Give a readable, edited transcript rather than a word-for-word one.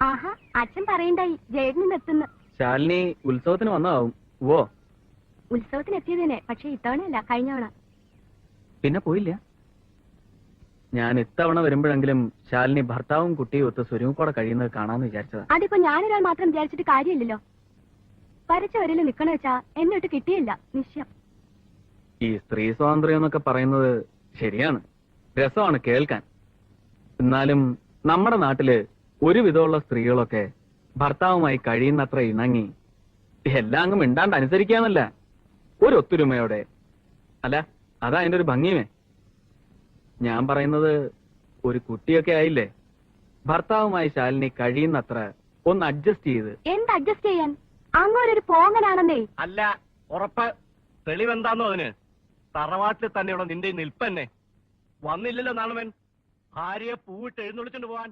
ആഹാ, അച്ഛൻ പറയണ്ടായി ജേഡിന് എത്തുന്നു. ശാലിനി ഉത്സവത്തിന് വന്നതാവും. ഓ, ഉത്സവത്തിന് എത്തിയതന്നെ, പക്ഷെ ഇത്തവണയല്ല, കഴിഞ്ഞവണ. പിന്നെ പോയില്ല. ഞാൻ ഇത്തവണ വരുമ്പോഴെങ്കിലും ശാലിനി ഭർത്താവും കുട്ടിയും ഒത്ത് സ്വരൂപോടെ കഴിയുന്നത് കാണാന്ന് വിചാരിച്ചതാ. അതിപ്പോ ഞാനൊരാൾ മാത്രം വിചാരിച്ചിട്ട് കാര്യമില്ലല്ലോ. വരച്ച വരയിൽ നിക്കണ വെച്ചാ എന്നിട്ട് കിട്ടിയില്ല, നിശ്ചയം. ഈ സ്ത്രീ സ്വാതന്ത്ര്യം എന്നൊക്കെ പറയുന്നത് ശരിയാണ്, രസമാണ് കേൾക്കാൻ. എന്നാലും നമ്മുടെ നാട്ടില് ഒരുവിധമുള്ള സ്ത്രീകളൊക്കെ ഭർത്താവുമായി കഴിയുന്നത്ര ഇണങ്ങി എല്ലാം അങ്ങ് മിണ്ടാണ്ട് അനുസരിക്കാന്നല്ല, ഒരു ഒത്തൊരുമയോടെ. അല്ല, അതാ അതിന്റെ ഒരു ഭംഗിയുമേ. ഞാൻ പറയുന്നത്, ഒരു കുട്ടിയൊക്കെ ആയില്ലേ, ഭർത്താവുമായി ശാലിനി കഴിയുന്നത്ര ഒന്ന് അഡ്ജസ്റ്റ് ചെയ്ത്. എന്ത് അഡ്ജസ്റ്റ് ചെയ്യാൻ? അങ്ങോട്ടൊരു പോങ്ങനാണെന്നേ. അല്ല, ഉറപ്പ്. തെളിവെന്താന്നോ അതിന്? തറവാട്ടിൽ തന്നെയുള്ള നിന്റെ നിൽപ്പന്നെ വന്നില്ലല്ലോ നാണവൻ ഭാര്യയെ പൂവിട്ട് എഴുന്നള്ളിച്ചോണ്ട് പോവാൻ.